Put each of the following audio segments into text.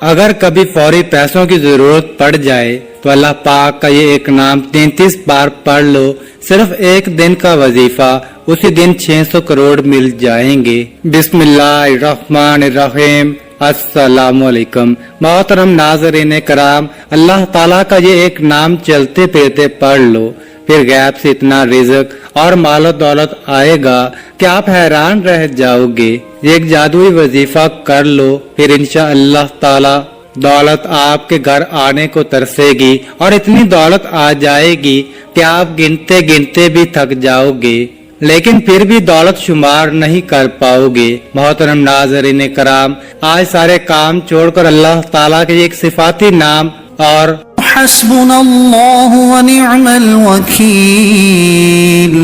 अगर कभी फौरी पैसों की जरूरत पड़ जाए तो अल्लाह पाक का ये एक नाम 33 बार पढ़ लो, सिर्फ एक दिन का वजीफा, उसी दिन 600 करोड़ मिल जाएंगे। बिस्मिल्लाहिर्रहमानिर्रहीम। अस्सलामुअलैकुम। मोहतरम नाज़रीन कराम, अल्लाह ताला का ये एक नाम चलते फिरते पढ़ लो, फिर गैब से इतना रिज़्क और मालो दौलत आएगा कि आप हैरान रह जाओगे। एक जादुई वजीफा कर लो, फिर इंशाअल्लाह ताला दौलत आपके घर आने को तरसेगी और इतनी दौलत आ जाएगी कि आप गिनते गिनते भी थक जाओगे, लेकिन फिर भी दौलत शुमार नहीं कर पाओगे। मोहतरम नाज़रीन कराम, आज सारे काम छोड़कर अल्लाह ताला के एक सिफाती नाम और हस्बुनल्लाहु व निअमल वकील,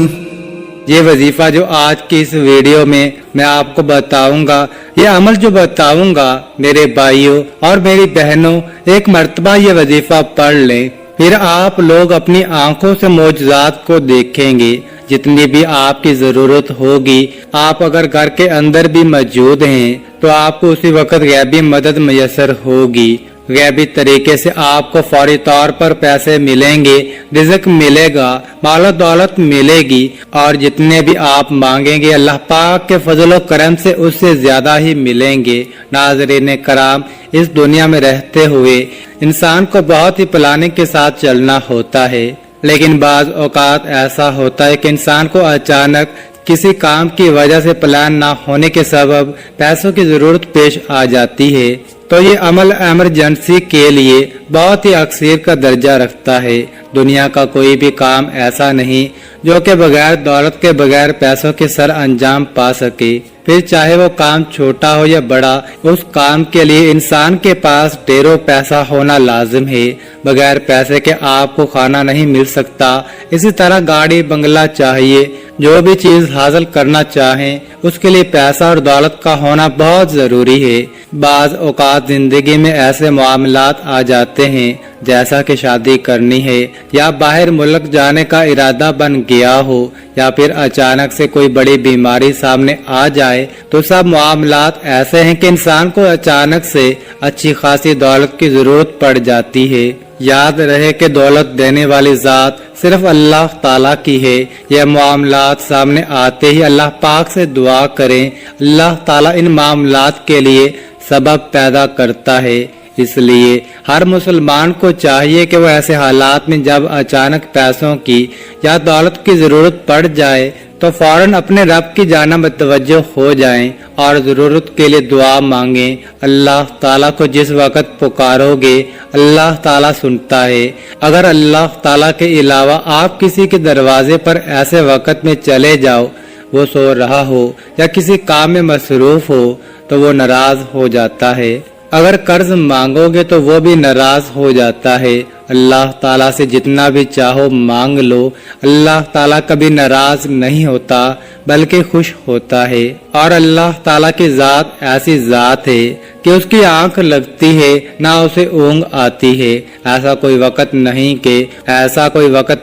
ये वजीफा जो आज की इस वीडियो में मैं आपको बताऊंगा, ये अमल जो बताऊंगा मेरे भाइयों और मेरी बहनों, एक मर्तबा ये वजीफा पढ़ लें, फिर आप लोग अपनी आंखों से मौजज़ात को देखेंगे। जितनी भी आपकी जरूरत होगी, आप अगर घर के अंदर भी मौजूद हैं तो आपको उसी वक्त गैबी मदद मयसर होगी। गैबी तरीके से आपको फौरी तौर पर पैसे मिलेंगे, रिज़्क मिलेगा, मालो दौलत मिलेगी और जितने भी आप मांगेंगे अल्लाह पाक के फजल करम से उससे ज्यादा ही मिलेंगे। नाज़रीन कराम, इस दुनिया में रहते हुए इंसान को बहुत ही प्लानिंग के साथ चलना होता है, लेकिन बाज औकात ऐसा होता है कि इंसान को अचानक किसी काम की वजह से प्लान ना होने के सबब पैसों की जरूरत पेश आ जाती है, तो ये अमल एमरजेंसी के लिए बहुत ही अक्सर का दर्जा रखता है। दुनिया का कोई भी काम ऐसा नहीं जो कि बगैर दौलत के, बगैर पैसों के सर अंजाम पा सके। फिर चाहे वो काम छोटा हो या बड़ा, उस काम के लिए इंसान के पास ढेरों पैसा होना लाजिम है। बगैर पैसे के आपको खाना नहीं मिल सकता। इसी तरह गाड़ी बंगला चाहिए, जो भी चीज हासिल करना चाहें उसके लिए पैसा और दौलत का होना बहुत जरूरी है। बाज औकात जिंदगी में ऐसे मामलात आ जाते हैं, जैसा कि शादी करनी है या बाहर मुल्क जाने का इरादा बन गया हो या फिर अचानक से कोई बड़ी बीमारी सामने आ जाए, तो सब मामलात ऐसे हैं कि इंसान को अचानक से अच्छी खासी दौलत की जरूरत पड़ जाती है। याद रहे कि दौलत देने वाली जात सिर्फ अल्लाह ताला की है। यह मामलात सामने आते ही अल्लाह पाक से दुआ करें, अल्लाह ताला इन मामलात के लिए सबब पैदा करता है। इसलिए हर मुसलमान को चाहिए कि वह ऐसे हालात में जब अचानक पैसों की या दौलत की जरूरत पड़ जाए तो फौरन अपने रब की जानिब मुतवज्जो हो जाएं और जरूरत के लिए दुआ मांगें। अल्लाह ताला को जिस वक्त पुकारोगे अल्लाह ताला सुनता है। अगर अल्लाह ताला के अलावा आप किसी के दरवाजे पर ऐसे वक्त में चले जाओ, वो सो रहा हो या किसी काम में मसरूफ हो, तो वो नाराज हो जाता है। अगर कर्ज मांगोगे तो वो भी नाराज हो जाता है। अल्लाह ताला से जितना भी चाहो मांग लो, अल्लाह ताला कभी नाराज नहीं होता बल्कि खुश होता है। और अल्लाह ताला की जात ऐसी जात है कि उसकी आंख लगती है ना उसे ऊँग आती है। ऐसा कोई वक्त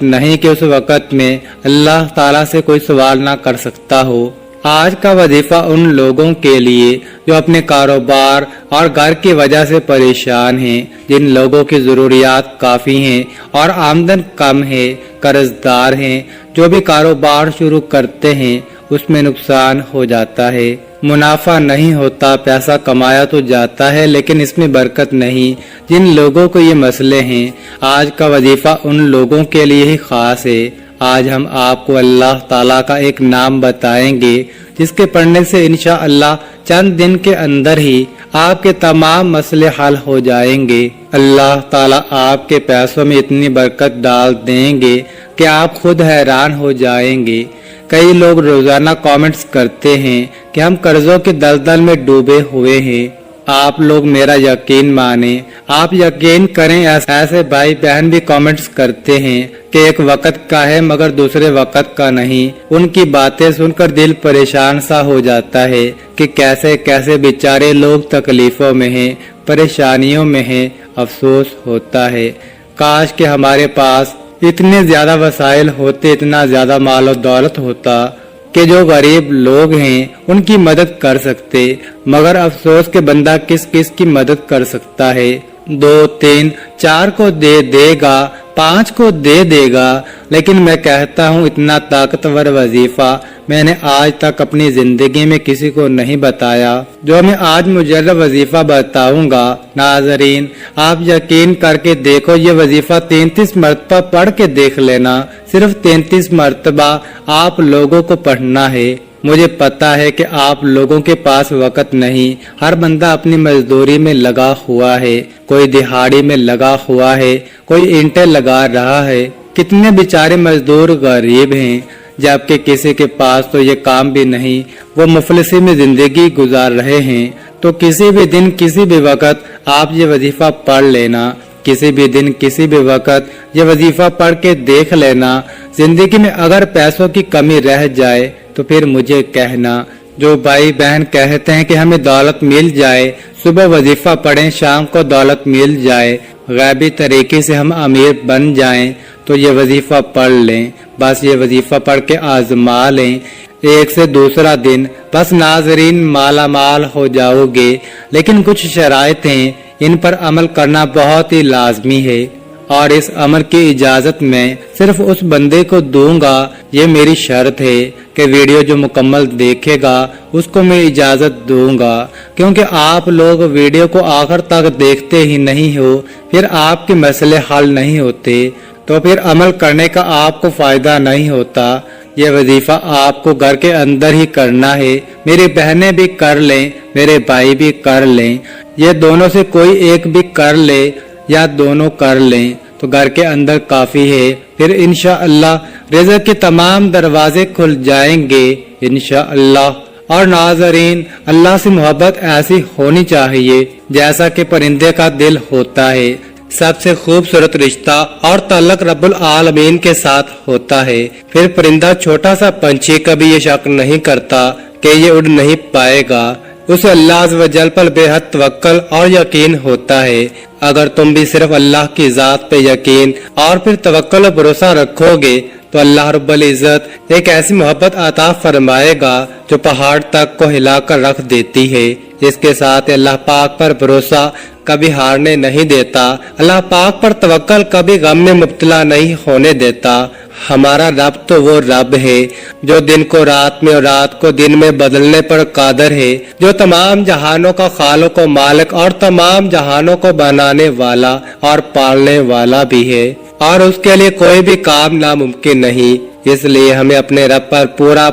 नहीं कि उस वक्त में अल्लाह ताला से कोई सवाल ना कर सकता हो। आज का वजीफा उन लोगों के लिए जो अपने कारोबार और घर की वजह से परेशान हैं, जिन लोगों की जरूरियात काफी हैं और आमदन कम है, कर्जदार हैं, जो भी कारोबार शुरू करते हैं उसमें नुकसान हो जाता है, मुनाफा नहीं होता, पैसा कमाया तो जाता है लेकिन इसमें बरकत नहीं। जिन लोगों को ये मसले हैं, आज का वजीफा उन लोगों के लिए ही खास है। आज हम आपको अल्लाह ताला का एक नाम बताएंगे जिसके पढ़ने से इंशाअल्लाह चंद दिन के अंदर ही आपके तमाम मसले हल हो जाएंगे। अल्लाह ताला आपके पैसों में इतनी बरकत डाल देंगे कि आप खुद हैरान हो जाएंगे। कई लोग रोजाना कमेंट्स करते हैं कि हम कर्जों के दलदल में डूबे हुए हैं। आप लोग मेरा यकीन माने, आप यकीन करें, ऐसे भाई बहन भी कमेंट्स करते हैं कि एक वक्त का है मगर दूसरे वक्त का नहीं। उनकी बातें सुनकर दिल परेशान सा हो जाता है कि कैसे कैसे बेचारे लोग तकलीफों में हैं, परेशानियों में हैं। अफसोस होता है, काश कि हमारे पास इतने ज्यादा वसाइल होते, इतना ज्यादा माल और दौलत होता کہ جو غریب لوگ ہیں ان کی مدد کر سکتے، مگر افسوس کہ بندہ کس کس کی مدد کر سکتا ہے۔ 2 3 4 کو دے گا، 5 کو دے گا، لیکن میں کہتا ہوں اتنا طاقتور وظیفہ میں نے آج تک اپنی زندگی میں کسی کو نہیں بتایا جو میں آج مجرب وظیفہ بتاؤں گا۔ ناظرین، آپ یقین کر کے دیکھو، یہ وظیفہ 33 مرتبہ پڑھ کے دیکھ لینا، صرف 33 مرتبہ آپ لوگوں کو پڑھنا ہے۔ مجھے پتا ہے کہ آپ لوگوں کے پاس وقت نہیں، ہر بندہ اپنی مزدوری میں لگا ہوا ہے، کوئی دہاڑی میں لگا ہوا ہے، کوئی اینٹیں لگا رہا ہے۔ کتنے بیچارے مزدور غریب ہیں، جبکہ کسی کے پاس تو یہ کام بھی نہیں، وہ مفلسی میں زندگی گزار رہے ہیں۔ تو کسی بھی دن کسی بھی وقت آپ یہ وظیفہ پڑھ لینا، کسی بھی دن کسی بھی وقت یہ وظیفہ پڑھ کے دیکھ لینا۔ زندگی میں اگر پیسوں کی کمی رہ جائے تو پھر مجھے کہنا۔ جو بھائی بہن کہتے ہیں کہ ہمیں دولت مل جائے، صبح وظیفہ پڑھیں، شام کو دولت مل جائے، غیبی طریقے سے ہم امیر بن جائیں، تو یہ وظیفہ پڑھ لیں، بس یہ وظیفہ پڑھ کے آزما لیں، ایک سے دوسرا دن بس ناظرین مالا مال ہو جاؤ گے۔ لیکن کچھ شرائط ہیں، ان پر عمل کرنا بہت ہی لازمی ہے، اور اس عمل کی اجازت میں صرف اس بندے کو دوں گا، یہ میری شرط ہے کہ ویڈیو جو مکمل دیکھے گا اس کو میں اجازت دوں گا، کیونکہ آپ لوگ ویڈیو کو آخر تک دیکھتے ہی نہیں ہو، پھر آپ کے مسئلے حل نہیں ہوتے، تو پھر عمل کرنے کا آپ کو فائدہ نہیں ہوتا۔ یہ وظیفہ آپ کو گھر کے اندر ہی کرنا ہے، میری بہنیں بھی کر لیں، میرے بھائی بھی کر لیں، یہ دونوں سے کوئی ایک بھی کر لے یا دونوں کر لیں تو گھر کے اندر کافی ہے، پھر انشاءاللہ رزق کے تمام دروازے کھل جائیں گے انشاءاللہ۔ اور ناظرین، اللہ سے محبت ایسی ہونی چاہیے جیسا کہ پرندے کا دل ہوتا ہے، سب سے خوبصورت رشتہ اور تعلق رب العالمین کے ساتھ ہوتا ہے۔ پھر پرندہ چھوٹا سا پنچھی کبھی یہ شک نہیں کرتا کہ یہ اڑ نہیں پائے گا، اسے اللہ عز و جل پر بے حد توکل اور یقین ہوتا ہے۔ اگر تم بھی صرف اللہ کی ذات پہ یقین اور پھر توکل و بھروسہ رکھو گے تو اللہ رب العزت ایک ایسی محبت عطا فرمائے گا جو پہاڑ تک کو ہلا کر رکھ دیتی ہے۔ اس کے ساتھ اللہ پاک پر بھروسہ کبھی ہارنے نہیں دیتا، اللہ پاک پر توکل کبھی غم میں مبتلا نہیں ہونے دیتا۔ ہمارا رب تو وہ رب ہے جو دن کو رات میں اور رات کو دن میں بدلنے پر قادر ہے، جو تمام جہانوں کا خالق و مالک اور تمام جہانوں کو بنانے والا اور پالنے والا بھی ہے، اور اس کے لیے کوئی بھی کام ناممکن نہیں۔ اس لیے ہمیں اپنے رب پر پورا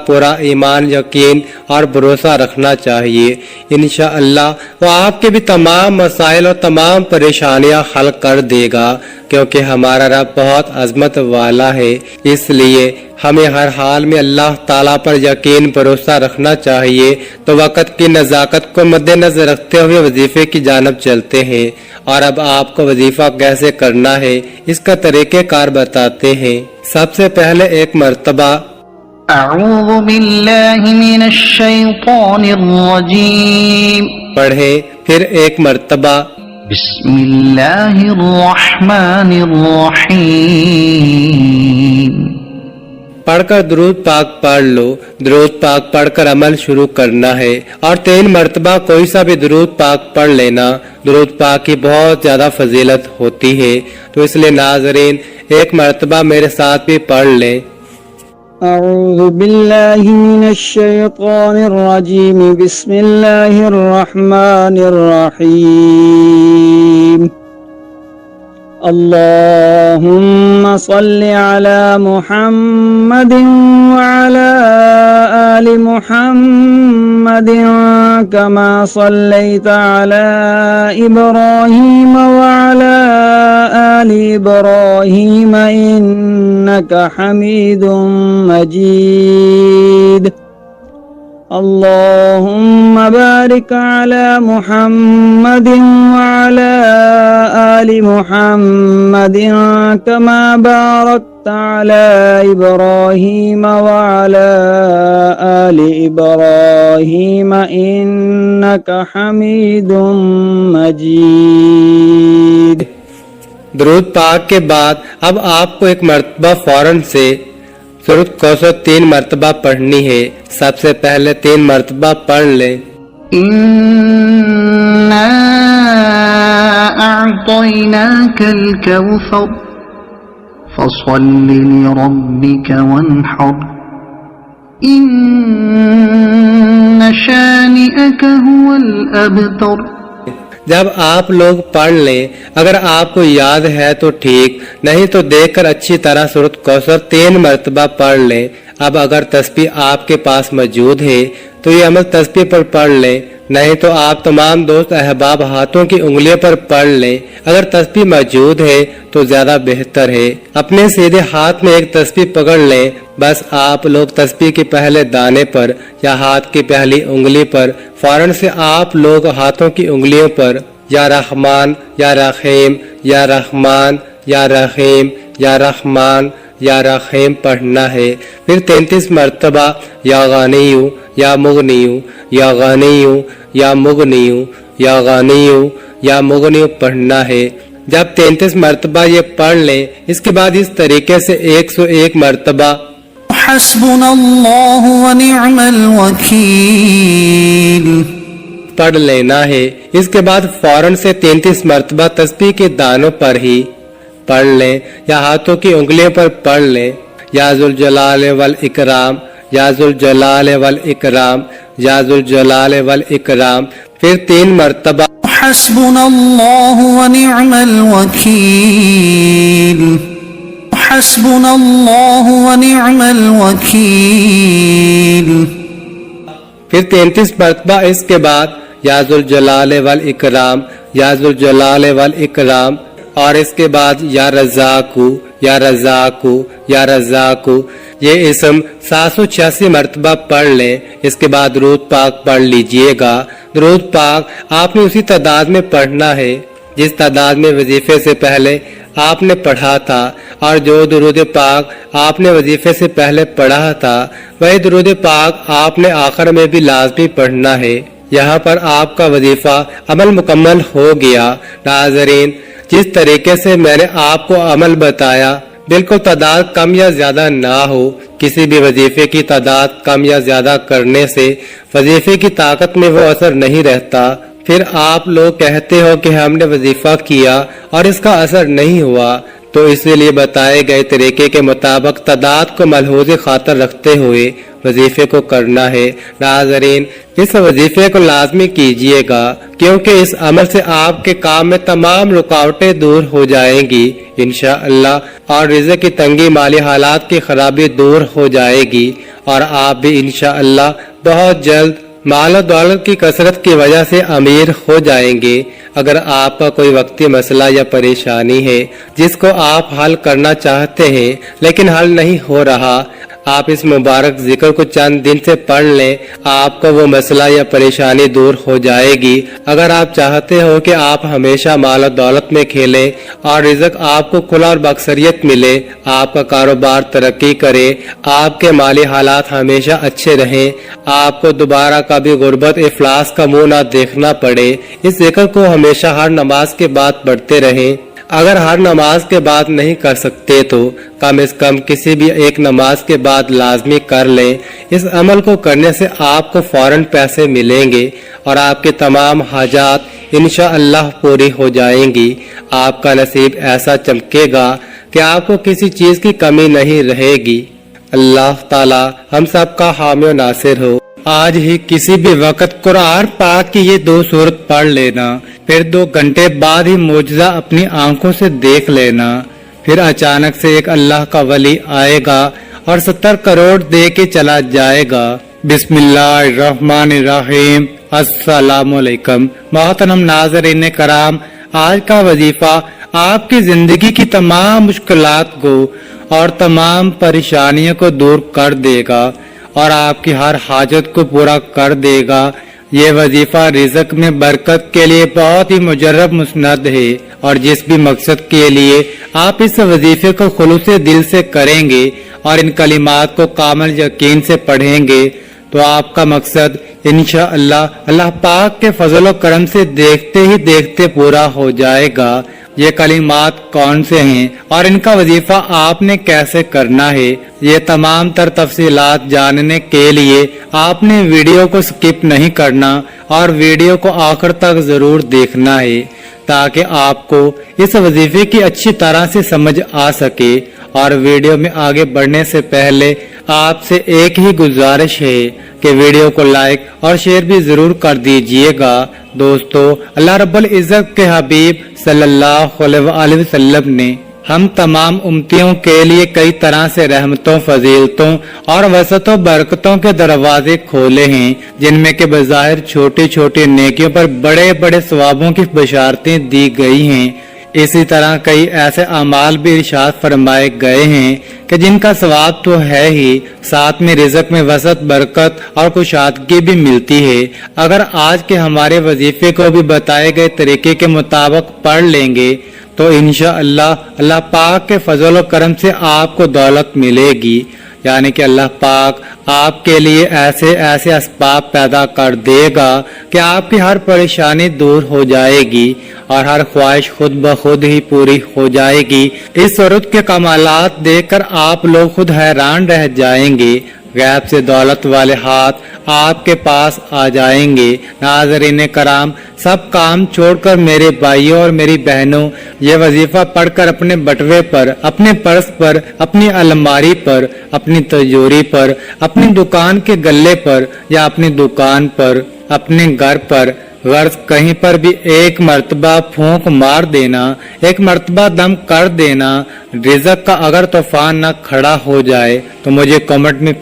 ایمان، یقین اور بھروسہ رکھنا چاہیے۔ انشاءاللہ وہ آپ کے بھی تمام مسائل اور تمام پریشانیاں حل کر دے گا، کیونکہ ہمارا رب بہت عظمت والا ہے۔ اس لیے ہمیں ہر حال میں اللہ تعالیٰ پر یقین بھروسہ رکھنا چاہیے۔ تو وقت کی نزاکت کو مد نظر رکھتے ہوئے وظیفے کی جانب چلتے ہیں، اور اب آپ کو وظیفہ کیسے کرنا ہے اس کا طریقہ کار بتاتے ہیں۔ سب سے پہلے ایک مرتبہ اعوذ باللہ من الشیطان الرجیم پڑھے، پھر ایک مرتبہ بسم اللہ الرحمن الرحیم پڑھ کر درود پاک پڑھ لو۔ درود پاک پڑھ کر عمل شروع کرنا ہے، اور 3 مرتبہ کوئی سا بھی درود پاک پڑھ لینا۔ درود پاک کی بہت زیادہ فضیلت ہوتی ہے، تو اس لیے ناظرین ایک مرتبہ میرے ساتھ بھی پڑھ لیں۔ اعوذ باللہ من الشیطان الرجیم بسم اللہ الرحمن الرحیم اللہم صل علی محمد وعلی آل محمد کما صلیت علی ابراہیم وعلی آل ابراہیم انک حمید مجید اللہم بارک علی محمد وعلی آل محمد کما بارکت علی ابراہیم وعلی آل ابراہیم انک حمید مجید۔ درود پاک کے بعد اب آپ کو ایک مرتبہ فوراً سے सूरत कौसर 3 मरतबा पढ़नी है। सबसे पहले 3 मरतबा पढ़ लें। إنا أعطيناك الكوثر فصل لربك وانحر إن شانئك هو الأبتر۔ जब आप लोग पढ़ लें, अगर आपको याद है तो ठीक, नहीं तो देखकर अच्छी तरह सूरत कौसर 3 मरतबा पढ़ लें। अब अगर तस्बीह आपके पास मौजूद है तो ये अमल तस्बीह पर पढ़ लें, नहीं तो आप तमाम दोस्त अहबाब हाथों की उंगलियों पर पढ़ लें। अगर तस्बीह मौजूद है तो ज्यादा बेहतर है। अपने सीधे हाथ में एक तस्बीह पकड़ लें। बस आप लोग तस्बीह के पहले दाने पर या हाथ की पहली उंगली पर फौरन से आप लोग हाथों की उंगलियों पर या रहमान या रहीम या रहमान या रहीम या रहमान या रहीम पढ़ना है। फिर 33 मरतबा या गानियू या मुगनियू या गानियू या मुगनियू या गानियू या मुगनियू पढ़ना है। जब 33 मरतबा ये पढ़ लें, इसके बाद इस तरीके से 101 मरतबा हस्बुनल्लाहु व निअमल वकील पढ़ लेना है। इसके बाद फौरन से 33 मरतबा तस्बीह के दानों पर ही पढ़ लें या हाथों की उंगलियों पर पढ़ लें। या जुल जलाल वल इकराम या जुल जलाल वल इकराम या जुल जलाल वल इकराम। फिर 3 मरतबा हस्बुनल्लाहु व निअमल वकील हस्बुनल्लाहु व निअमल वकील। फिर 33 मरतबा इसके बाद या जुल जलाल वल इकराम या जुल जलाल वल इकराम। और इसके बाद या रज़ाकू या रज़ाकू या रज़ाकू। ये इसम 786 मरतबा पढ़ लें। इसके बाद दुरूद पाक पढ़ लीजिएगा। दुरूद पाक आपने उसी तादाद में पढ़ना है जिस तादाद में वजीफे से पहले आपने पढ़ा था, और जो दुरूद पाक आपने वजीफे से पहले पढ़ा था वही दुरूद पाक आपने आखिर में भी लाजमी पढ़ना है। यहाँ पर आपका वजीफा अमल मुकम्मल हो गया। नाज़रीन, जिस तरीके से मैंने आपको अमल बताया, बिल्कुल तादाद कम या ज्यादा ना हो। किसी भी वजीफे की तादाद कम या ज्यादा करने से वजीफे की ताकत में वो असर नहीं रहता। फिर आप लोग कहते हो कि हमने वजीफा किया और इसका असर नहीं हुआ, तो इसीलिए बताए गए तरीके के मुताबिक तादाद को मलहूज़ खातर रखते हुए वजीफे को करना है। नाज़रीन, इस वजीफे को लाजमी कीजिएगा, क्योंकि इस अमल से आपके काम में तमाम रुकावटें दूर हो जाएंगी इंशाअल्लाह, और रिज़्क़ की तंगी, माली हालात की खराबी दूर हो जाएगी, और आप भी इंशाअल्लाह बहुत जल्द माल और दौलत की कसरत की वजह से अमीर हो जाएंगे। अगर आपका कोई वक्ती मसला या परेशानी है जिसको आप हल करना चाहते हैं लेकिन हल नहीं हो रहा, आप इस मुबारक जिक्र को चंद दिन से पढ़ लें, आपका वो मसला या परेशानी दूर हो जाएगी। अगर आप चाहते हो कि आप हमेशा माल और दौलत में खेलें और रिज़्क़ आपको खुला और बक्सरियत मिले, आपका कारोबार तरक्की करे, आपके माली हालात हमेशा अच्छे रहें, आपको दोबारा कभी गुर्बत इफलास का मुंह ना देखना पड़े, इस जिक्र को हमेशा हर नमाज के बाद पढ़ते रहें। अगर हर नमाज के बाद नहीं कर सकते तो कम से कम किसी भी एक नमाज के बाद लाजमी कर लें। इस अमल को करने से आपको फौरन पैसे मिलेंगे और आपके तमाम हाजात इंशाअल्लाह पूरी हो जाएंगी। आपका नसीब ऐसा चमकेगा कि आपको किसी चीज की कमी नहीं रहेगी। अल्लाह ताला हम सब का हामी और नासिर हो। आज ही किसी भी वक्त कुरान पाक की ये 2 सूरत पढ़ लेना, फिर 2 घंटे बाद ही मौजज़ा अपनी आंखों से देख लेना। फिर अचानक से एक अल्लाह का वली आएगा और 70 करोड़ दे के चला जाएगा। बिस्मिल्लाहिर्रहमानिर्रहीम। अस्सलामुअलैकुम। मोहतरम नाज़रीन कराम, आज का वजीफा आपकी जिंदगी की तमाम मुश्किलात को और तमाम परेशानियों को दूर कर देगा और आपकी हर हाजत को पूरा कर देगा। ये वजीफा रिज़्क़ में बरकत के लिए बहुत ही मुजर्रब मुस्नद है, और जिस भी मकसद के लिए आप इस वजीफे को खुलूस दिल से करेंगे और इन कलिमात को कामिल यकीन से पढ़ेंगे तो आपका मकसद इंशाअल्लाह अल्लाह पाक के फजल करम से देखते ही देखते पूरा हो जाएगा। ये कलिमात कौन से हैं और इनका वजीफा आपने कैसे करना है, ये तमाम तर तफसीलात जानने के लिए आपने वीडियो को स्किप नहीं करना और वीडियो को आखिर तक जरूर देखना है, ताकि आपको इस वजीफे की अच्छी तरह से समझ आ सके। और वीडियो में आगे बढ़ने से पहले आपसे एक ही गुजारिश है कि वीडियो को लाइक और शेयर भी जरूर कर दीजिएगा। दोस्तों, अल्लाह रब्बुल इज्जत के हबीब सल्लल्लाहु अलैहि वसल्लम ने हम तमाम उम्मतियों के लिए कई तरह से रहमतों, फजीलतों और वसतों बरकतों के दरवाजे खोले हैं, जिनमें के बज़ाहिर छोटी छोटी नेकियों पर बड़े बड़े सवाबों की बशारतें दी गई हैं। इसी तरह कई ऐसे अमाल भी इरशाद फरमाए गए हैं कि जिनका सवाब तो है ही, साथ में रिज़्क़ में वसत, बरकत और कुशादगी भी मिलती है। अगर आज के हमारे वजीफे को भी बताए गए तरीके के मुताबिक पढ़ लेंगे तो इंशाअल्लाह अल्लाह पाक के फजल और करम से आपको दौलत मिलेगी, यानी कि अल्लाह पाक आपके लिए ऐसे ऐसे असबाब पैदा कर देगा कि आपकी हर परेशानी दूर हो जाएगी और हर ख्वाहिश खुद ब खुद ही पूरी हो जाएगी। इस सूरत के कमालात देखकर आप लोग खुद हैरान रह जाएंगे। गैब से दौलत वाले हाथ आपके पास आ जाएंगे। नाज़रीन कराम, सब काम छोड़कर मेरे भाइयों और मेरी बहनों, ये वजीफा पढ़कर अपने बटवे पर, अपने पर्स पर, अपनी अलमारी पर, अपनी तिजोरी पर, अपनी दुकान के गल्ले पर या अपनी दुकान पर, अपने घर पर गर्ज कहीं पर भी एक मर्तबा फूंक मार देना, एक मर्तबा दम कर देना। रिज़्क़ का अगर तूफान न खड़ा हो जाए तो मुझे कमेंट में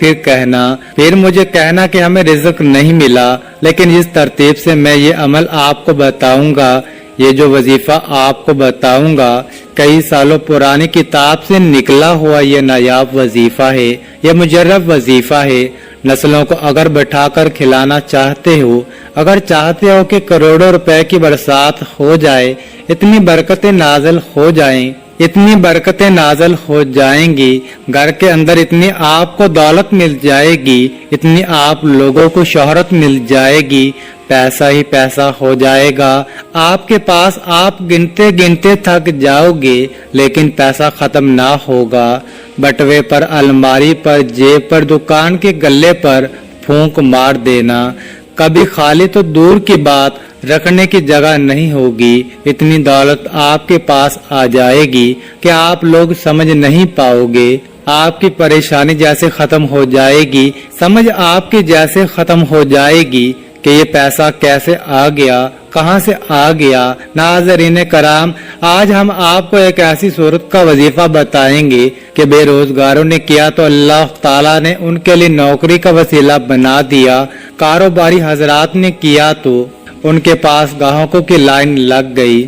फिर मुझे कहना कि हमें रिज़्क़ नहीं मिला। लेकिन इस तरतीब से मैं ये अमल आपको बताऊंगा, ये जो वजीफा आपको बताऊंगा कई सालों पुरानी किताब से निकला हुआ ये नायाब वजीफा है, ये मुजर्रब वजीफा है। नस्लों को अगर बैठाकर खिलाना चाहते हो, अगर चाहते हो कि करोड़ों रुपए की बरसात हो जाए, इतनी बरकतें नाज़िल हो जाएं, इतनी बरकतें नाज़िल हो जाएंगी, घर के अंदर इतनी आपको दौलत मिल जाएगी, इतनी आप लोगों को शोहरत मिल जाएगी, पैसा ही पैसा हो जाएगा आपके पास। आप गिनते गिनते थक जाओगे लेकिन पैसा खत्म ना होगा। बटवे पर, अलमारी पर, जेब पर, दुकान के गल्ले पर फूंक मार देना। कभी खाली तो दूर की बात, रखने की जगह नहीं होगी। इतनी दौलत आपके पास आ जाएगी कि आप लोग समझ नहीं पाओगे। आपकी परेशानी जैसे खत्म हो जाएगी, समझ आपकी जैसे खत्म हो जाएगी कि ये पैसा कैसे आ गया, कहां से आ गया। नाज़रीन कराम, आज हम आपको एक ऐसी सूरत का वजीफा बताएंगे कि बेरोजगारों ने किया तो अल्लाह ताला ने उनके लिए नौकरी का वसीला बना दिया, कारोबारी हजरात ने किया तो उनके पास ग्राहकों की लाइन लग गई।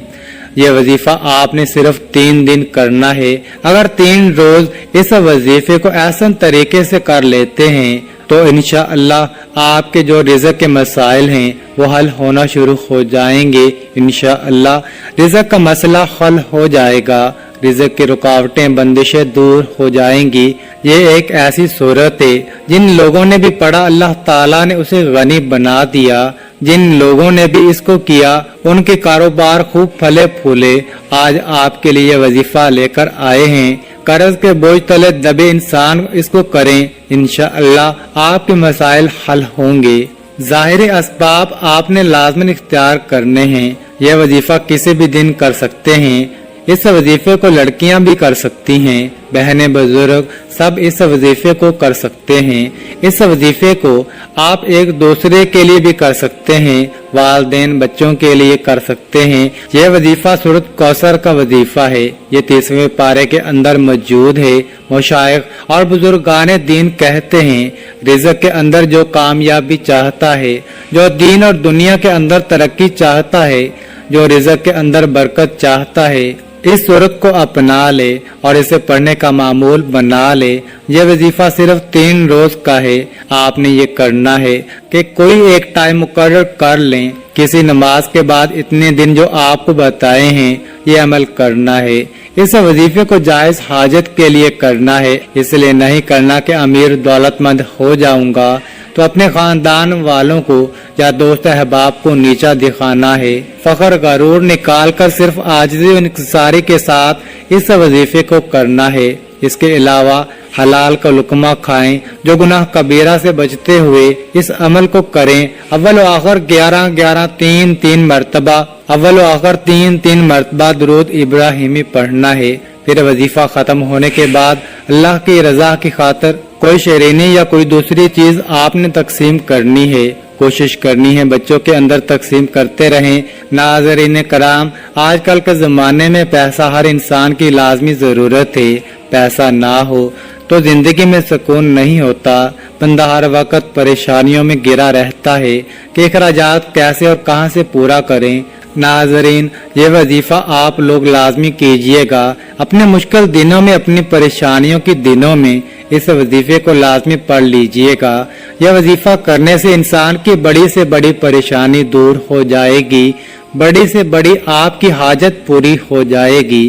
ये वजीफा आपने सिर्फ 3 दिन करना है। अगर 3 रोज इस वजीफे को ऐसा तरीके से कर लेते हैं तो इंशाअल्लाह आपके जो रिज़्क़ के मसाइल हैं वो हल होना शुरू हो जाएंगे। इंशाअल्लाह रिज़्क़ का मसला हल हो जाएगा, रिज़्क़ की रुकावटें, बंदिशें दूर हो जाएंगी। ये एक ऐसी सूरत है जिन लोगों ने भी पढ़ा अल्लाह ताला ने उसे गनी बना दिया। जिन लोगों ने भी इसको किया उनके कारोबार खूब फले फूले। आज आपके लिए वजीफा लेकर आए हैं। कर्ज के बोझ तले दबे इंसान इसको करें, इंशाअल्लाह आपके मसाइल हल होंगे। ज़ाहिरी असबाब आपने लाजमन इख्तियार करने हैं। यह वजीफा किसी भी दिन कर सकते हैं। इस वजीफे को लड़कियां भी कर सकती हैं, बहनें, बुजुर्ग सब इस वजीफे को कर सकते हैं। इस वजीफे को आप एक दूसरे के लिए भी कर सकते हैं, वालिदैन बच्चों के लिए कर सकते हैं। यह वजीफा सूरत कौसर का वजीफा है। ये 30वें पारे के अंदर मौजूद है। मशाइख और बुजुर्गाने दीन कहते हैं, रिज़्क़ के अंदर जो कामयाबी चाहता है, जो दीन और दुनिया के अंदर तरक्की चाहता है, जो रिज़्क़ के अंदर बरकत चाहता है, इस सूरत को अपना ले और इसे पढ़ने का मामूल बना ले। यह वजीफा सिर्फ 3 रोज का है। आपने ये करना है कि कोई एक टाइम मुकर्रर कर लें। किसी नमाज के बाद इतने दिन जो आपको बताए हैं ये अमल करना है। इस वजीफे को जायज हाजत के लिए करना है, इसलिए नहीं करना कि अमीर दौलतमंद हो जाऊंगा, تو اپنے خاندان والوں کو یا دوست احباب کو نیچا دکھانا ہے۔ فخر غرور نکال کر صرف عاجزی و انکساری کے ساتھ اس وظیفے کو کرنا ہے۔ اس کے علاوہ حلال کا لقمہ کھائیں، جو گناہ کبیرہ سے بچتے ہوئے اس عمل کو کریں۔ اول و آخر 11 3 مرتبہ اول و آخر 3 مرتبہ درود ابراہیمی پڑھنا ہے۔ پھر وظیفہ ختم ہونے کے بعد اللہ کی رضا کی خاطر کوئی شیرینی یا کوئی دوسری چیز آپ نے تقسیم کرنی ہے۔ کوشش کرنی ہے بچوں کے اندر تقسیم کرتے رہیں۔ ناظرین کرام، آج کل کے زمانے میں پیسہ ہر انسان کی لازمی ضرورت ہے۔ پیسہ نہ ہو تو زندگی میں سکون نہیں ہوتا۔ بندہ ہر وقت پریشانیوں میں گرا رہتا ہے کہ اخراجات کیسے اور کہاں سے پورا کریں۔ ناظرین، یہ وظیفہ آپ لوگ لازمی کیجئے گا۔ اپنے مشکل دنوں میں، اپنی پریشانیوں کے دنوں میں اس وظیفے کو لازمی پڑھ لیجئے گا۔ یہ وظیفہ کرنے سے انسان کی بڑی سے بڑی پریشانی دور ہو جائے گی، بڑی سے بڑی آپ کی حاجت پوری ہو جائے گی،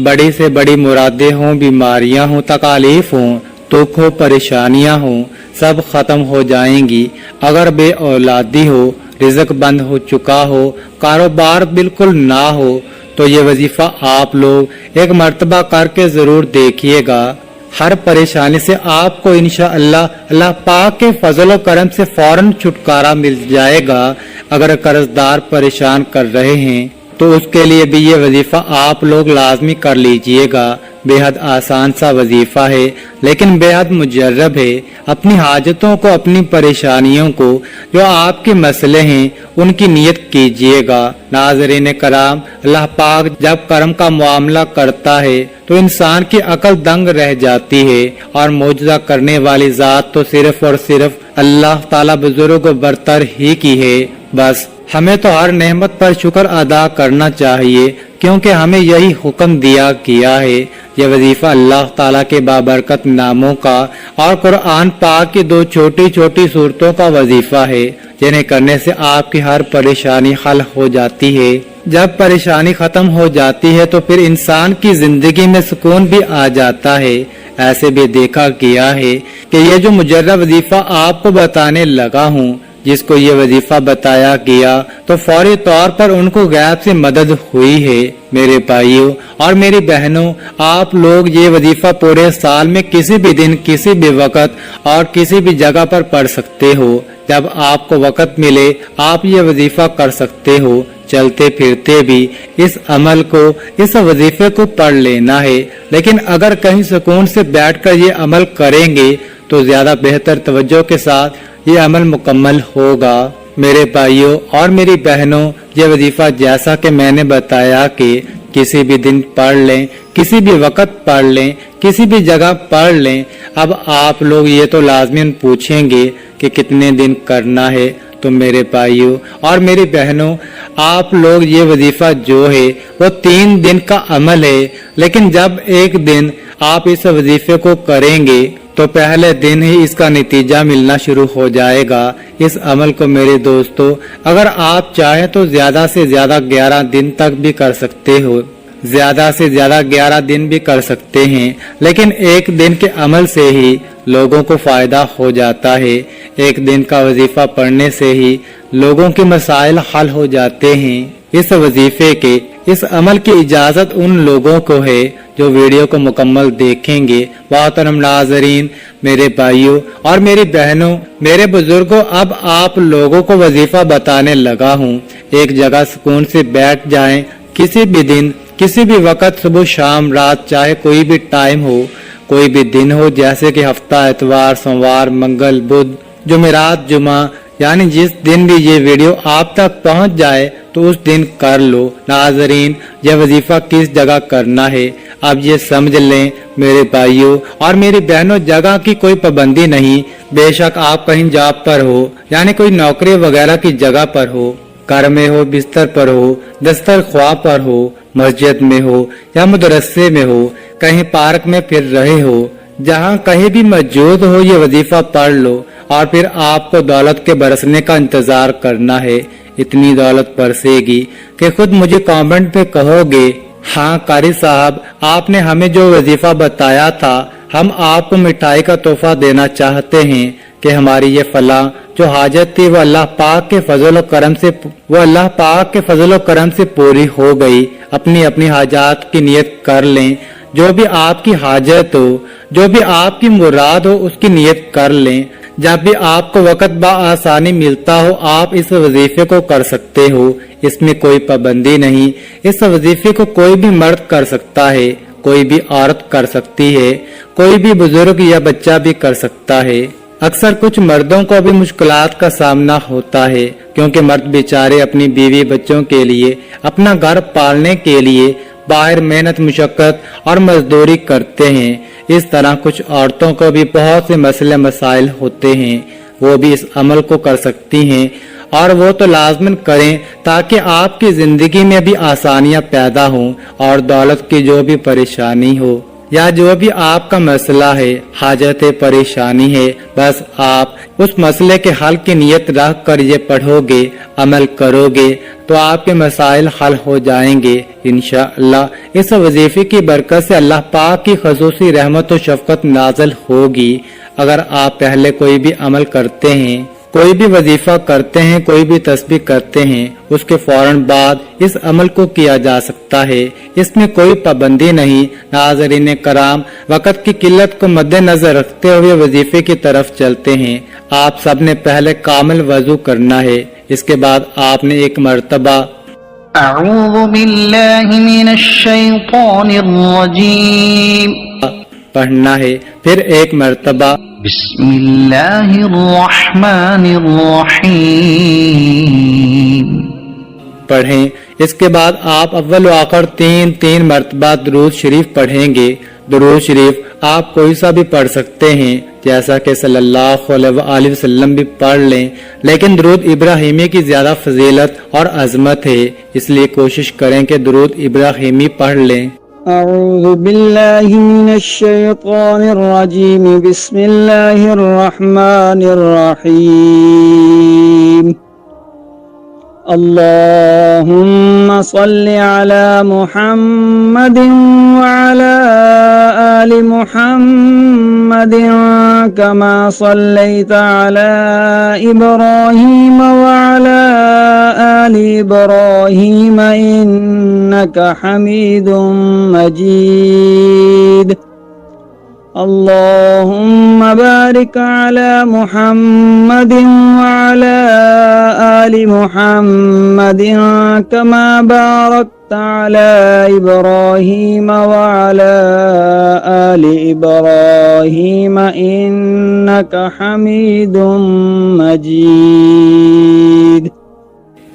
بڑی سے بڑی مرادیں ہوں، بیماریاں ہوں، تکالیف ہوں، دکھ ہو، پریشانیاں ہوں، سب ختم ہو جائیں گی۔ اگر بے اولادی ہو، رزق بند ہو چکا ہو، کاروبار بالکل نہ ہو، تو یہ وظیفہ آپ لوگ ایک مرتبہ کر کے ضرور دیکھیے گا۔ ہر پریشانی سے آپ کو انشاءاللہ اللہ پاک کے فضل و کرم سے فوراً چھٹکارا مل جائے گا۔ اگر قرضدار پریشان کر رہے ہیں تو اس کے لیے بھی یہ وظیفہ آپ لوگ لازمی کر لیجئے گا۔ بے حد آسان سا وظیفہ ہے لیکن بے حد مجرب ہے۔ اپنی حاجتوں کو، اپنی پریشانیوں کو، جو آپ کے مسئلے ہیں، ان کی نیت کیجئے گا۔ ناظرین کرام، اللہ پاک جب کرم کا معاملہ کرتا ہے تو انسان کی عقل دنگ رہ جاتی ہے، اور معجزہ کرنے والی ذات تو صرف اور صرف اللہ تعالی بزرگ و برتر ہی کی ہے۔ بس ہمیں تو ہر نعمت پر شکر ادا کرنا چاہیے، کیونکہ ہمیں یہی حکم دیا گیا ہے۔ یہ وظیفہ اللہ تعالیٰ کے بابرکت ناموں کا اور قرآن پاک کی 2 چھوٹی چھوٹی سورتوں کا وظیفہ ہے، جنہیں کرنے سے آپ کی ہر پریشانی حل ہو جاتی ہے۔ جب پریشانی ختم ہو جاتی ہے تو پھر انسان کی زندگی میں سکون بھی آ جاتا ہے۔ ایسے بھی دیکھا گیا ہے کہ یہ جو مجرب وظیفہ آپ کو بتانے لگا ہوں، جس کو یہ وظیفہ بتایا گیا تو فوری طور پر ان کو غیب سے مدد ہوئی ہے۔ میرے بھائیوں اور میری بہنوں، آپ لوگ یہ وظیفہ پورے سال میں کسی بھی دن، کسی بھی وقت اور کسی بھی جگہ پر پڑھ سکتے ہو۔ جب آپ کو وقت ملے آپ یہ وظیفہ کر سکتے ہو۔ چلتے پھرتے بھی اس عمل کو، اس وظیفے کو پڑھ لینا ہے، لیکن اگر کہیں سکون سے بیٹھ کر یہ عمل کریں گے تو زیادہ بہتر توجہ کے ساتھ یہ عمل مکمل ہوگا۔ میرے بھائیوں اور میری بہنوں، یہ وظیفہ جیسا کہ میں نے بتایا کہ کسی بھی دن پڑھ لیں، کسی بھی وقت پڑھ لیں، کسی بھی جگہ پڑھ لیں۔ اب آپ لوگ یہ تو لازماً پوچھیں گے کہ کتنے دن کرنا ہے، تو میرے بھائیوں اور میری بہنوں، آپ لوگ یہ وظیفہ جو ہے وہ 3 دن کا عمل ہے، لیکن جب ایک دن آپ اس وظیفے کو کریں گے تو پہلے دن ہی اس کا نتیجہ ملنا شروع ہو جائے گا۔ اس عمل کو میرے دوستو اگر آپ چاہیں تو زیادہ سے زیادہ 11 دن تک بھی کر سکتے ہو، زیادہ سے زیادہ 11 دن بھی کر سکتے ہیں، لیکن ایک دن کے عمل سے ہی لوگوں کو فائدہ ہو جاتا ہے۔ ایک دن کا وظیفہ پڑھنے سے ہی لوگوں کے مسائل حل ہو جاتے ہیں۔ اس وظیفے کے، اس عمل کی اجازت ان لوگوں کو ہے جو ویڈیو کو مکمل دیکھیں گے۔ محترم ناظرین، میرے بھائیوں اور میری بہنوں، میرے بزرگوں، اب آپ لوگوں کو وظیفہ بتانے لگا ہوں۔ ایک جگہ سکون سے بیٹھ جائیں، کسی بھی دن، کسی بھی وقت، صبح شام رات، چاہے کوئی بھی ٹائم ہو، کوئی بھی دن ہو، جیسے کہ ہفتہ، اتوار، سوموار، منگل، بدھ، جمعرات، جمعہ، یعنی جس دن بھی یہ ویڈیو آپ تک پہنچ جائے تو اس دن کر لو۔ ناظرین، یہ وظیفہ کس جگہ کرنا ہے اب یہ سمجھ لیں میرے بھائیوں اور میری بہنوں۔ جگہ کی کوئی پابندی نہیں، بے شک آپ کہیں جاب پر ہو، یعنی کوئی نوکری وغیرہ کی جگہ پر ہو، گھر میں ہو، بستر پر ہو، دسترخواں پر ہو، مسجد میں ہو یا مدرسے میں ہو، کہیں پارک میں پھر رہے ہو، جہاں کہیں بھی موجود ہو، یہ وظیفہ پڑھ لو اور پھر آپ کو دولت کے برسنے کا انتظار کرنا ہے۔ اتنی دولت برسے گی کہ خود مجھے کامنٹ پہ کہو گے، ہاں قاری صاحب، آپ نے ہمیں جو وظیفہ بتایا تھا हम आपको मिठाई का तोहफा देना चाहते हैं कि हमारी ये फलां जो हाजत थी वो अल्लाह पाक के फजल व करम से पूरी हो गई। अपनी अपनी हाजात की नियत कर लें। जो भी आपकी हाजत हो, जो भी आपकी मुराद हो, उसकी नियत कर लें। जब भी आपको वक़्त बआसानी मिलता हो आप इस वजीफे को कर सकते हो। इसमें कोई पाबंदी नहीं। इस वजीफे को कोई भी मर्द कर सकता है, कोई भी औरत कर सकती है, कोई भी बुजुर्ग या बच्चा भी कर सकता है। अक्सर कुछ मर्दों को भी मुश्किलात का सामना होता है, क्योंकि मर्द बेचारे अपनी बीवी बच्चों के लिए, अपना घर पालने के लिए बाहर मेहनत मुशक्कत और मजदूरी करते हैं। इस तरह कुछ औरतों को भी बहुत से मसले मसाइल होते हैं, वो भी इस अमल को कर सकती हैं, और वो तो लाजमन करें ताकि आपकी जिंदगी में भी आसानियां पैदा हों और दौलत की जो भी परेशानी हो या जो भी आपका मसला है, हाजत है, परेशानी है, बस आप उस मसले के हल की नियत रख कर ये पढ़ोगे, अमल करोगे तो आपके मसाइल हल हो जाएंगे इंशाअल्लाह। इस वजीफे की बरकत से अल्लाह पाक की खसूसी रहमत और शफकत नाज़िल होगी। अगर आप पहले कोई भी अमल करते हैं, कोई भी वजीफा करते हैं, कोई भी तस्बीह करते हैं, उसके फौरन बाद इस अमल को किया जा सकता है। इसमें कोई पाबंदी नहीं। नाज़रीन कराम, वक़्त की किल्लत को मद्देनजर रखते हुए वजीफे की तरफ चलते हैं। आप सब ने पहले कामिल वजू करना है। इसके बाद आपने एक मर्तबा अऊज़ु बिल्लाहि मिनश शैतानिर रजीम पढ़ना है, फिर एक मर्तबा बिस्मिल्लाहिर रहमानिर रहीम पढ़ें। इसके बाद आप अव्वल व आखिर तीन मर्तबा दुरूद शरीफ पढ़ेंगे। दुरूद शरीफ आप कोई सा भी पढ़ सकते हैं, जैसा कि सल्लल्लाहु अलैहि वसल्लम भी पढ़ लें, लेकिन दुरूद इब्राहिमी की ज्यादा फजीलत और अजमत है, इसलिए कोशिश करें कि दुरूद इब्राहिमी पढ़ लें। अऊज़ु बिल्लाहि मिनश शैतानिर रजीम बिस्मिल्लाहिर रहमानिर रहीम अल्लाहुम्मा सल्लि अला मुहम्मदिन व अला आलि मुहम्मदिन कमा सल्लैता अला इब्राहीम व अला आलि इब्राहीम इन्नका हमीदुम मजीद अल्लाहुम्मा बारिक अला मुहम्मदिन व अला आलि मुहम्मदिन कमा बारकता अला इब्राहीम व अला आलि इब्राहीम इन्नका हमीदुम मजीद।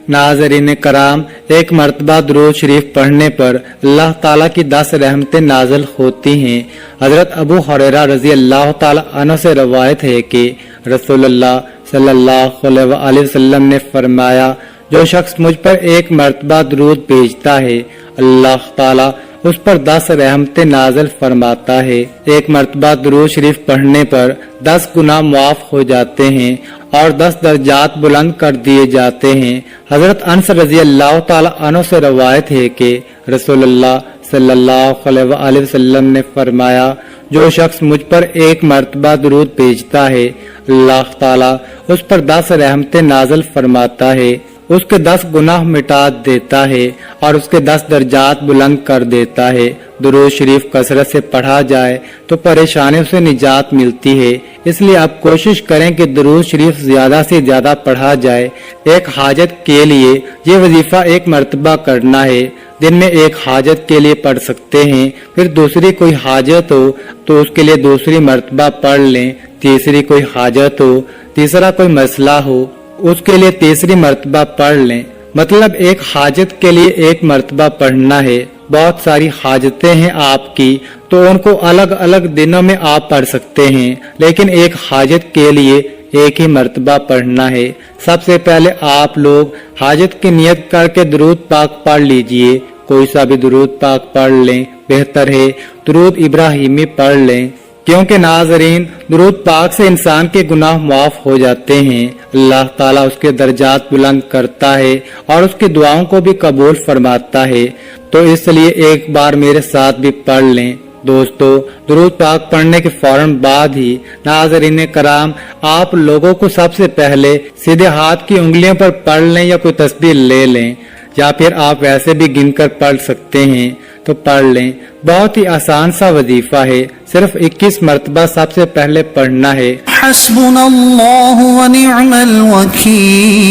नाज़रीन कराम, एक मर्तबा दुरूद शरीफ पढ़ने पर अल्लाह ताला की 10 रहमतें नाज़िल होती हैं। हजरत अबू हुरैरा रज़ी अल्लाह ताला अन्हु से रवायत है कि रसूलुल्लाह सल्लल्लाहु अलैहि वसल्लम ने फरमाया, जो शख्स मुझ पर एक मर्तबा दुरूद भेजता है, अल्लाह ताला उस पर 10 रहमतें नाज़िल फरमाता है। एक मर्तबा दुरूद शरीफ पढ़ने पर 10 गुनाह माफ हो जाते हैं और 10 दर्जात बुलंद कर दिए जाते हैं। हजरत अनस रजी अल्लाह ताला अन्हु से रवायत है कि रसूलुल्लाह सल्लल्लाहु अलैहि वसल्लम ने फरमाया, जो शख्स मुझ पर एक मर्तबा दुरूद भेजता है, अल्लाह ताला उस पर 10 रहमतें नाज़िल फरमाता है, उसके 10 गुनाह मिटा देता है और उसके 10 दर्जात बुलंद कर देता है। दुरूद शरीफ कसरत से पढ़ा जाए तो परेशानियों से निजात मिलती है, इसलिए आप कोशिश करें कि दुरूद शरीफ ज्यादा से ज्यादा पढ़ा जाए। एक हाजत के लिए ये वजीफा एक मर्तबा करना है। दिन में एक हाजत के लिए पढ़ सकते हैं, फिर दूसरी कोई हाजत हो तो उसके लिए दूसरी मर्तबा पढ़ लें। तीसरी कोई हाजत हो, तीसरा कोई मसला हो, उसके लिए तीसरी मर्तबा पढ़ लें। मतलब एक हाजत के लिए एक मर्तबा पढ़ना है। बहुत सारी हाजतें हैं आपकी, तो उनको अलग अलग दिनों में आप पढ़ सकते हैं, लेकिन एक हाजत के लिए एक ही मर्तबा पढ़ना है। सबसे पहले आप लोग हाजत की नियत करके दुरूद पाक पढ़ लीजिए। कोई सा भी दुरूद पाक पढ़ लें, बेहतर है दुरूद इब्राहिमी पढ़ लें, क्योंकि नाज़रीन दुरूद पाक से इंसान के गुनाह माफ हो जाते हैं। अल्लाह ताला उसके दर्जात बुलंद करता है और उसकी दुआओं को भी कबूल फरमाता है। तो इसलिए एक बार मेरे साथ भी पढ़ लें। دوستو درود پاک پڑھنے کے فوراً بعد ہی ناظرین کرام آپ لوگوں کو سب سے پہلے سیدھے ہاتھ کی انگلیوں پر پڑھ لیں یا کوئی تسبیح لے لیں، یا پھر آپ ویسے بھی گن کر پڑھ سکتے ہیں تو پڑھ لیں۔ بہت ہی آسان سا وظیفہ ہے، صرف 21 مرتبہ سب سے پہلے پڑھنا ہے۔ حسبنا اللہ ونعم الوکیل،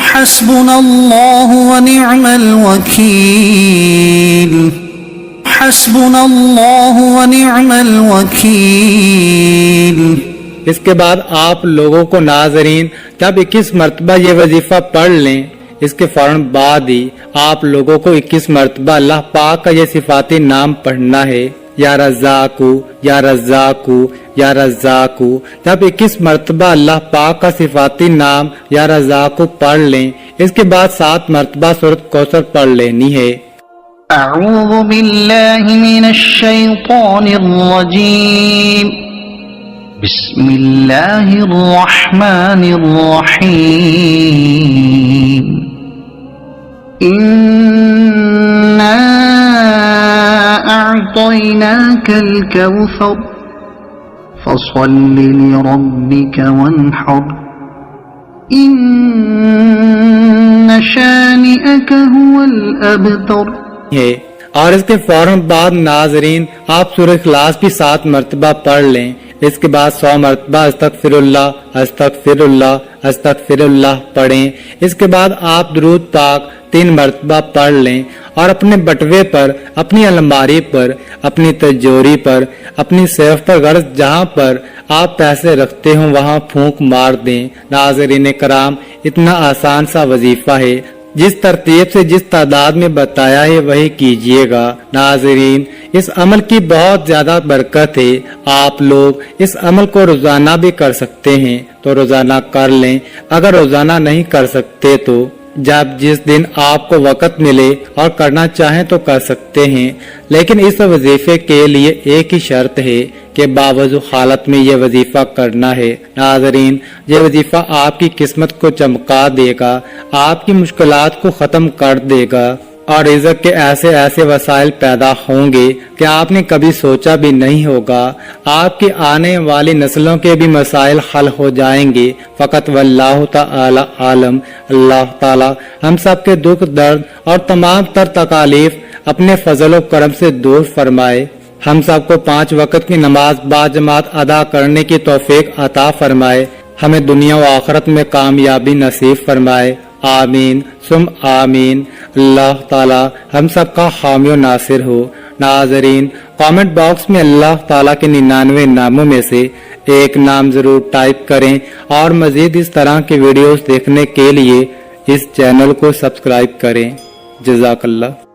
حسبنا اللہ ونعم الوکیل، حسبنا اللہ ونعم الوکیل۔ اس کے بعد آپ لوگوں کو ناظرین جب 21 مرتبہ یہ وظیفہ پڑھ لیں، اس کے فوراً بعد ہی آپ لوگوں کو 21 مرتبہ اللہ پاک کا یہ صفاتی نام پڑھنا ہے، یا رزاقو یا رزاقو یا رزاقو۔ جب 21 مرتبہ اللہ پاک کا صفاتی نام یا رزاقو پڑھ لیں، اس کے بعد 7 مرتبہ سورۃ کوثر پڑھ لینی ہے۔ اعوذ باللہ من الشیطان الرجیم، بسم اللہ الرحمن الرحیم، انا اعطیناک الکوثر فصل لربک وانحر، ان شانئک هو الابتر۔ ہے اور اس کے فوراً بعد ناظرین آپ سورہ اخلاص بھی 7 مرتبہ پڑھ لیں، اس کے بعد 100 مرتبہ استغفر اللہ استغفر اللہ استغفر اللہ پڑھیں۔ اس کے بعد آپ درود پاک 3 مرتبہ پڑھ لیں اور اپنے بٹوے پر، اپنی الماری پر، اپنی تجوری پر، اپنی سیف پر، غرض جہاں پر آپ پیسے رکھتے ہوں وہاں پھونک مار دیں۔ ناظرین کرام اتنا آسان سا وظیفہ ہے، جس ترتیب سے جس تعداد میں بتایا ہے وہی کیجئے گا۔ ناظرین اس عمل کی بہت زیادہ برکت ہے، آپ لوگ اس عمل کو روزانہ بھی کر سکتے ہیں تو روزانہ کر لیں، اگر روزانہ نہیں کر سکتے تو جب جس دن آپ کو وقت ملے اور کرنا چاہیں تو کر سکتے ہیں، لیکن اس وظیفے کے لیے ایک ہی شرط ہے کہ باوضو حالت میں یہ وظیفہ کرنا ہے۔ ناظرین یہ وظیفہ آپ کی قسمت کو چمکا دے گا، آپ کی مشکلات کو ختم کر دے گا اور رزق کے ایسے ایسے وسائل پیدا ہوں گے کہ آپ نے کبھی سوچا بھی نہیں ہوگا۔ آپ کی آنے والی نسلوں کے بھی مسائل حل ہو جائیں گے۔ فقط واللہ تعالی عالم۔ اللہ تعالی ہم سب کے دکھ درد اور تمام تر تکالیف اپنے فضل و کرم سے دور فرمائے، ہم سب کو 5 وقت کی نماز باجماعت ادا کرنے کی توفیق عطا فرمائے، ہمیں دنیا و آخرت میں کامیابی نصیب فرمائے، آمین ثم آمین۔ اللہ تعالی ہم سب کا حامی و ناصر ہو۔ ناظرین کامنٹ باکس میں اللہ تعالی کے 99 ناموں میں سے ایک نام ضرور ٹائپ کریں اور مزید اس طرح کی ویڈیوز دیکھنے کے لیے اس چینل کو سبسکرائب کریں۔ جزاک اللہ۔